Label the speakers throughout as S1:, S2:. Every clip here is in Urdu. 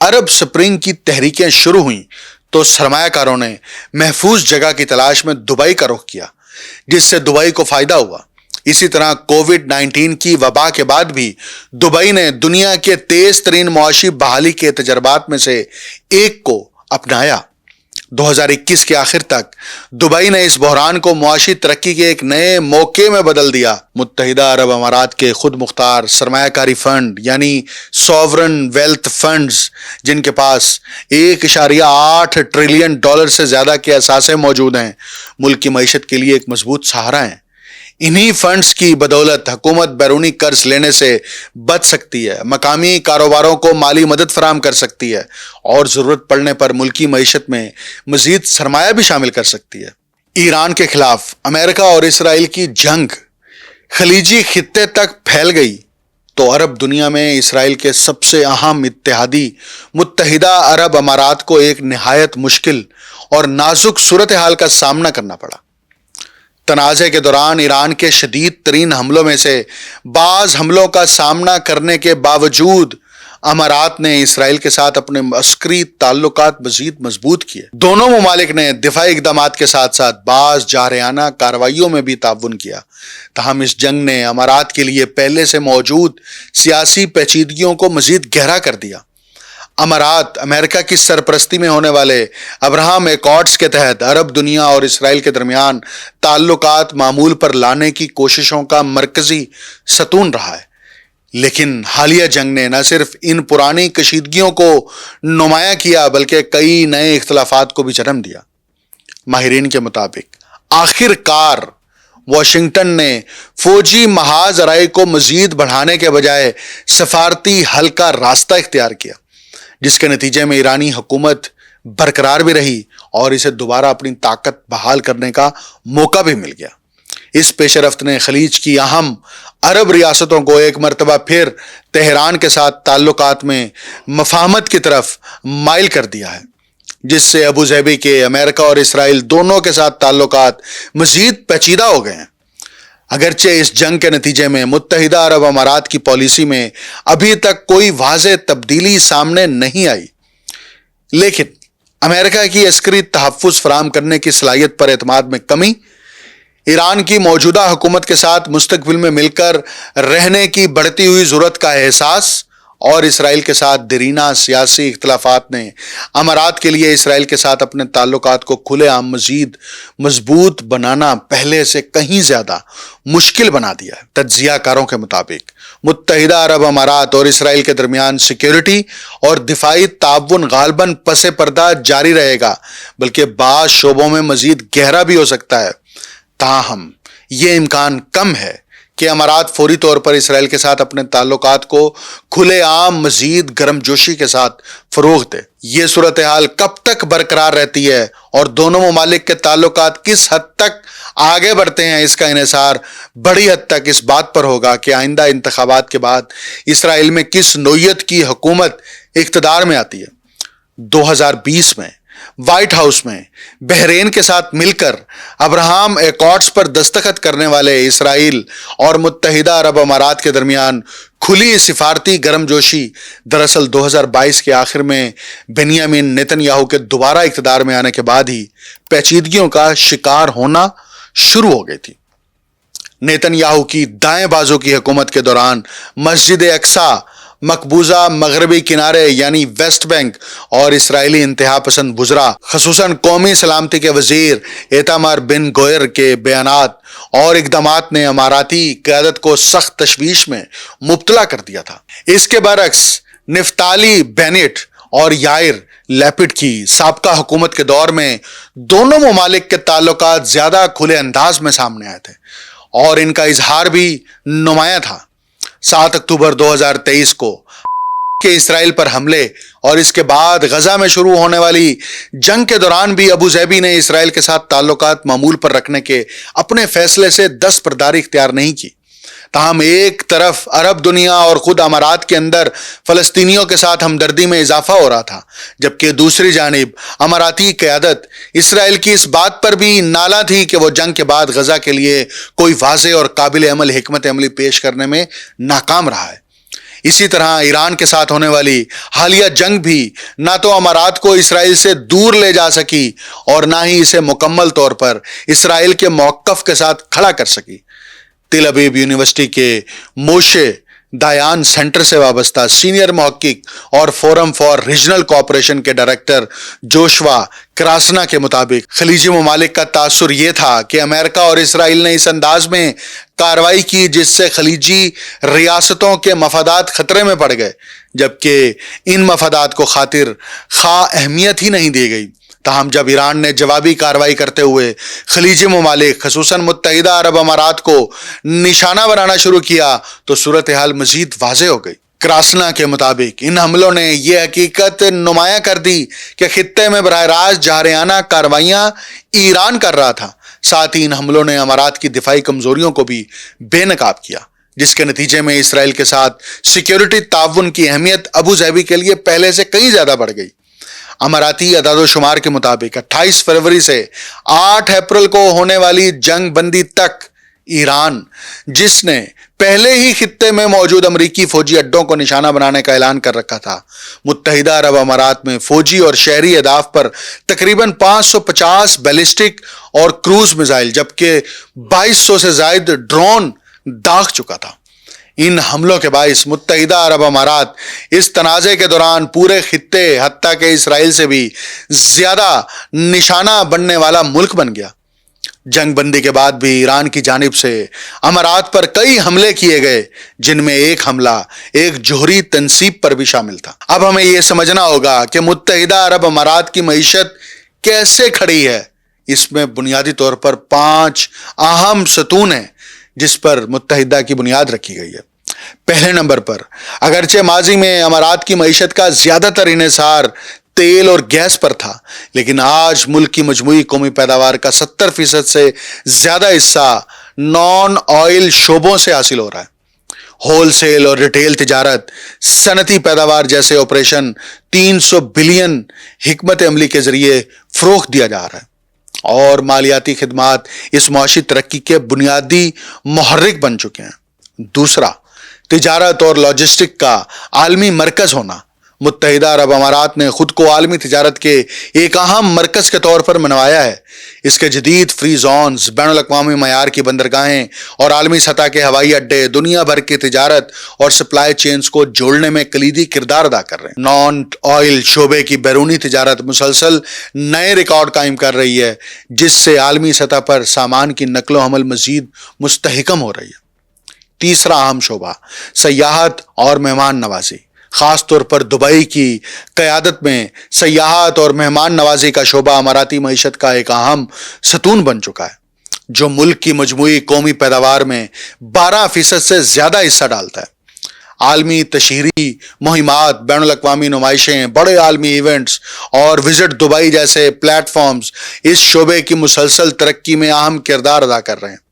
S1: عرب سپرنگ کی تحریکیں شروع ہوئیں تو سرمایہ کاروں نے محفوظ جگہ کی تلاش میں دبئی کا رخ کیا، جس سے دبئی کو فائدہ ہوا۔ اسی طرح کووڈ-19 کی وبا کے بعد بھی دبئی نے دنیا کے تیز ترین معاشی بحالی کے تجربات میں سے ایک کو اپنایا۔ 2021 کے آخر تک دبئی نے اس بحران کو معاشی ترقی کے ایک نئے موقع میں بدل دیا۔ متحدہ عرب امارات کے خود مختار سرمایہ کاری فنڈ یعنی سوورن ویلتھ فنڈز، جن کے پاس $1.8 ٹریلین سے زیادہ کے اثاثے موجود ہیں، ملک کی معیشت کے لیے ایک مضبوط سہارا ہیں۔ انہی فنڈز کی بدولت حکومت بیرونی قرض لینے سے بچ سکتی ہے، مقامی کاروباروں کو مالی مدد فراہم کر سکتی ہے اور ضرورت پڑنے پر ملکی معیشت میں مزید سرمایہ بھی شامل کر سکتی ہے۔ ایران کے خلاف امریکہ اور اسرائیل کی جنگ خلیجی خطے تک پھیل گئی تو عرب دنیا میں اسرائیل کے سب سے اہم اتحادی متحدہ عرب امارات کو ایک نہایت مشکل اور نازک صورتحال کا سامنا کرنا پڑا۔ تنازع کے دوران ایران کے شدید ترین حملوں میں سے بعض حملوں کا سامنا کرنے کے باوجود امارات نے اسرائیل کے ساتھ اپنے عسکری تعلقات مزید مضبوط کیے۔ دونوں ممالک نے دفاعی اقدامات کے ساتھ ساتھ بعض جارحانہ کارروائیوں میں بھی تعاون کیا، تاہم اس جنگ نے امارات کے لیے پہلے سے موجود سیاسی پیچیدگیوں کو مزید گہرا کر دیا۔ امارات امریکہ کی سرپرستی میں ہونے والے ابراہم ایکارڈز کے تحت عرب دنیا اور اسرائیل کے درمیان تعلقات معمول پر لانے کی کوششوں کا مرکزی ستون رہا ہے، لیکن حالیہ جنگ نے نہ صرف ان پرانی کشیدگیوں کو نمایاں کیا بلکہ کئی نئے اختلافات کو بھی جنم دیا۔ ماہرین کے مطابق آخر کار واشنگٹن نے فوجی محاذ آرائی کو مزید بڑھانے کے بجائے سفارتی حل کا راستہ اختیار کیا، جس کے نتیجے میں ایرانی حکومت برقرار بھی رہی اور اسے دوبارہ اپنی طاقت بحال کرنے کا موقع بھی مل گیا۔ اس پیش رفت نے خلیج کی اہم عرب ریاستوں کو ایک مرتبہ پھر تہران کے ساتھ تعلقات میں مفاہمت کی طرف مائل کر دیا ہے، جس سے ابوظہبی کے امریکہ اور اسرائیل دونوں کے ساتھ تعلقات مزید پیچیدہ ہو گئے ہیں۔ اگرچہ اس جنگ کے نتیجے میں متحدہ عرب امارات کی پالیسی میں ابھی تک کوئی واضح تبدیلی سامنے نہیں آئی، لیکن امریکہ کی عسکری تحفظ فراہم کرنے کی صلاحیت پر اعتماد میں کمی، ایران کی موجودہ حکومت کے ساتھ مستقبل میں مل کر رہنے کی بڑھتی ہوئی ضرورت کا احساس اور اسرائیل کے ساتھ دیرینہ سیاسی اختلافات نے امارات کے لیے اسرائیل کے ساتھ اپنے تعلقات کو کھلے عام مزید مضبوط بنانا پہلے سے کہیں زیادہ مشکل بنا دیا ہے۔ تجزیہ کاروں کے مطابق متحدہ عرب امارات اور اسرائیل کے درمیان سیکیورٹی اور دفاعی تعاون غالباً پس پردہ جاری رہے گا، بلکہ بعض شعبوں میں مزید گہرا بھی ہو سکتا ہے۔ تاہم یہ امکان کم ہے کہ امارات فوری طور پر اسرائیل کے ساتھ اپنے تعلقات کو کھلے عام مزید گرم جوشی کے ساتھ فروغ دے۔ یہ صورتحال کب تک برقرار رہتی ہے اور دونوں ممالک کے تعلقات کس حد تک آگے بڑھتے ہیں، اس کا انحصار بڑی حد تک اس بات پر ہوگا کہ آئندہ انتخابات کے بعد اسرائیل میں کس نوعیت کی حکومت اقتدار میں آتی ہے۔ 2020 میں وائٹ ہاؤس میں بحرین کے ساتھ مل کر ابراہم ایکارڈز پر دستخط کرنے والے اسرائیل اور متحدہ عرب امارات کے درمیان کھلی سفارتی گرم جوشی دراصل 2022 کے آخر میں بنیامین نیتن یاہو کے دوبارہ اقتدار میں آنے کے بعد ہی پیچیدگیوں کا شکار ہونا شروع ہو گئی تھی۔ نیتن یاہو کی دائیں بازو کی حکومت کے دوران مسجد اقصی، مقبوضہ مغربی کنارے یعنی ویسٹ بینک اور اسرائیلی انتہا پسند وزراء خصوصاً قومی سلامتی کے وزیر ایتامار بن گوئر کے بیانات اور اقدامات نے اماراتی قیادت کو سخت تشویش میں مبتلا کر دیا تھا۔ اس کے برعکس نفتالی بینٹ اور یائر لیپڈ کی سابقہ حکومت کے دور میں دونوں ممالک کے تعلقات زیادہ کھلے انداز میں سامنے آئے تھے اور ان کا اظہار بھی نمایاں تھا۔ 7 اکتوبر 2023 کو کہ اسرائیل پر حملے اور اس کے بعد غزہ میں شروع ہونے والی جنگ کے دوران بھی ابوظہبی نے اسرائیل کے ساتھ تعلقات معمول پر رکھنے کے اپنے فیصلے سے دستبرداری اختیار نہیں کی۔ تاہم ایک طرف عرب دنیا اور خود امارات کے اندر فلسطینیوں کے ساتھ ہمدردی میں اضافہ ہو رہا تھا، جبکہ دوسری جانب اماراتی قیادت اسرائیل کی اس بات پر بھی نالاں تھی کہ وہ جنگ کے بعد غزہ کے لیے کوئی واضح اور قابل عمل حکمت عملی پیش کرنے میں ناکام رہا ہے۔ اسی طرح ایران کے ساتھ ہونے والی حالیہ جنگ بھی نہ تو امارات کو اسرائیل سے دور لے جا سکی اور نہ ہی اسے مکمل طور پر اسرائیل کے موقف کے ساتھ کھڑا کر سکی۔ تل ابیب یونیورسٹی کے موشے دایان سینٹر سے وابستہ سینئر محقق اور فورم فار ریجنل کوآپریشن کے ڈائریکٹر جوشوا کراسنا کے مطابق خلیجی ممالک کا تاثر یہ تھا کہ امریکہ اور اسرائیل نے اس انداز میں کارروائی کی جس سے خلیجی ریاستوں کے مفادات خطرے میں پڑ گئے، جبکہ ان مفادات کو خاطر خواہ اہمیت ہی نہیں دی گئی۔ تاہم جب ایران نے جوابی کارروائی کرتے ہوئے خلیجی ممالک خصوصاً متحدہ عرب امارات کو نشانہ بنانا شروع کیا تو صورتحال مزید واضح ہو گئی۔ کراسنا کے مطابق ان حملوں نے یہ حقیقت نمایاں کر دی کہ خطے میں براہ راست جارحانہ کارروائیاں ایران کر رہا تھا۔ ساتھ ہی ان حملوں نے امارات کی دفاعی کمزوریوں کو بھی بے نقاب کیا، جس کے نتیجے میں اسرائیل کے ساتھ سیکیورٹی تعاون کی اہمیت ابو ظہبی کے لیے پہلے سے کہیں زیادہ بڑھ گئی۔ اماراتی اعداد و شمار کے مطابق 28 فروری سے 8 اپریل کو ہونے والی جنگ بندی تک ایران، جس نے پہلے ہی خطے میں موجود امریکی فوجی اڈوں کو نشانہ بنانے کا اعلان کر رکھا تھا، متحدہ عرب امارات میں فوجی اور شہری اہداف پر تقریباً 550 بیلسٹک اور کروز میزائل جبکہ 2200 سے زائد ڈرون داغ چکا تھا۔ ان حملوں کے باعث متحدہ عرب امارات اس تنازع کے دوران پورے خطے حتیٰ کہ اسرائیل سے بھی زیادہ نشانہ بننے والا ملک بن گیا۔ جنگ بندی کے بعد بھی ایران کی جانب سے امارات پر کئی حملے کیے گئے، جن میں ایک حملہ ایک جوہری تنصیب پر بھی شامل تھا۔ اب ہمیں یہ سمجھنا ہوگا کہ متحدہ عرب امارات کی معیشت کیسے کھڑی ہے۔ اس میں بنیادی طور پر 5 اہم ستون ہیں جس پر متحدہ کی بنیاد رکھی گئی ہے۔ پہلے نمبر پر، اگرچہ ماضی میں امارات کی معیشت کا زیادہ تر انحصار تیل اور گیس پر تھا، لیکن آج ملک کی مجموعی قومی پیداوار کا 70% سے زیادہ حصہ نان آئل شعبوں سے حاصل ہو رہا ہے۔ ہول سیل اور ریٹیل تجارت، صنعتی پیداوار جیسے آپریشن 300 بلین حکمت عملی کے ذریعے فروغ دیا جا رہا ہے، اور مالیاتی خدمات اس معاشی ترقی کے بنیادی محرک بن چکے ہیں۔ دوسرا، تجارت اور لاجسٹک کا عالمی مرکز ہونا۔ متحدہ عرب امارات نے خود کو عالمی تجارت کے ایک اہم مرکز کے طور پر منوایا ہے۔ اس کے جدید فری زونز، بین الاقوامی معیار کی بندرگاہیں اور عالمی سطح کے ہوائی اڈے دنیا بھر کی تجارت اور سپلائی چینز کو جوڑنے میں کلیدی کردار ادا کر رہے ہیں۔ نان آئل شعبے کی بیرونی تجارت مسلسل نئے ریکارڈ قائم کر رہی ہے، جس سے عالمی سطح پر سامان کی نقل و حمل مزید مستحکم ہو رہی ہے۔ تیسرا اہم شعبہ، سیاحت اور مہمان نوازی۔ خاص طور پر دبئی کی قیادت میں سیاحت اور مہمان نوازی کا شعبہ اماراتی معیشت کا ایک اہم ستون بن چکا ہے، جو ملک کی مجموعی قومی پیداوار میں 12% سے زیادہ حصہ ڈالتا ہے۔ عالمی تشہیری مہمات، بین الاقوامی نمائشیں، بڑے عالمی ایونٹس اور وزٹ دبئی جیسے پلیٹ فارمز اس شعبے کی مسلسل ترقی میں اہم کردار ادا کر رہے ہیں۔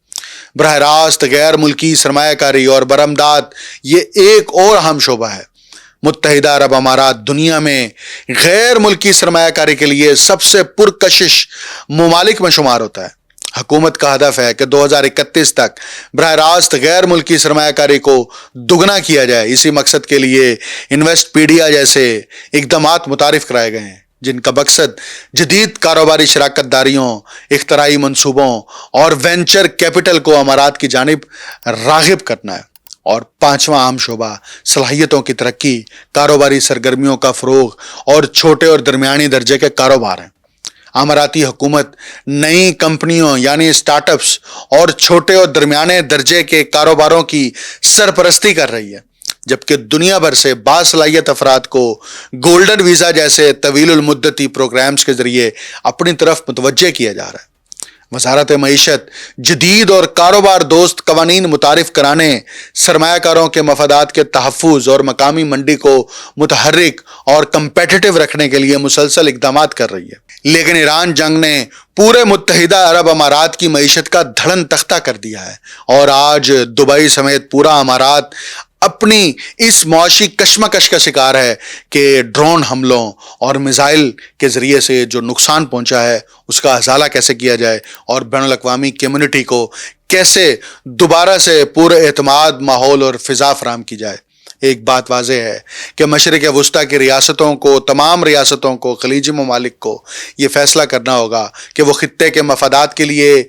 S1: براہ راست غیر ملکی سرمایہ کاری اور برآمدات یہ ایک اور اہم شعبہ ہے۔ متحدہ عرب امارات دنیا میں غیر ملکی سرمایہ کاری کے لیے سب سے پرکشش ممالک میں شمار ہوتا ہے۔ حکومت کا ہدف ہے کہ 2031 تک براہ راست غیر ملکی سرمایہ کاری کو دگنا کیا جائے۔ اسی مقصد کے لیے انویسٹ پیڈیا جیسے اقدامات متعارف کرائے گئے ہیں، جن کا مقصد جدید کاروباری شراکت داریوں، اختراعی منصوبوں اور وینچر کیپٹل کو امارات کی جانب راغب کرنا ہے۔ اور پانچواں اہم شعبہ، صلاحیتوں کی ترقی، کاروباری سرگرمیوں کا فروغ اور چھوٹے اور درمیانی درجے کے کاروبار ہیں۔ اماراتی حکومت نئی کمپنیوں یعنی سٹارٹ اپس اور چھوٹے اور درمیانے درجے کے کاروباروں کی سرپرستی کر رہی ہے، جبکہ دنیا بھر سے باصلاحیت افراد کو گولڈن ویزا جیسے طویل المدتی پروگرامز کے ذریعے اپنی طرف متوجہ کیا جا رہا ہے۔ وزارت معیشت جدید اور کاروبار دوست قوانین متعارف کرانے، سرمایہ کاروں کے مفادات کے تحفظ اور مقامی منڈی کو متحرک اور کمپیٹیٹو رکھنے کے لیے مسلسل اقدامات کر رہی ہے۔ لیکن ایران جنگ نے پورے متحدہ عرب امارات کی معیشت کا دھڑن تختہ کر دیا ہے، اور آج دبئی سمیت پورا امارات اپنی اس معاشی کشمکش کا شکار ہے کہ ڈرون حملوں اور میزائل کے ذریعے سے جو نقصان پہنچا ہے اس کا ازالہ کیسے کیا جائے، اور بین الاقوامی کمیونٹی کو کیسے دوبارہ سے پورے اعتماد ماحول اور فضا فراہم کی جائے۔ ایک بات واضح ہے کہ مشرق وسطیٰ کی ریاستوں کو، تمام ریاستوں کو، خلیجی ممالک کو یہ فیصلہ کرنا ہوگا کہ وہ خطے کے مفادات کے لیے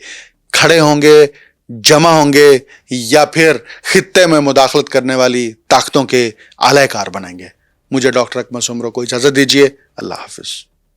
S1: کھڑے ہوں گے، جمع ہوں گے، یا پھر خطے میں مداخلت کرنے والی طاقتوں کے اعلی کار بنیں گے۔ مجھے ڈاکٹر اکمل سومرو کو اجازت دیجیے۔ اللہ حافظ۔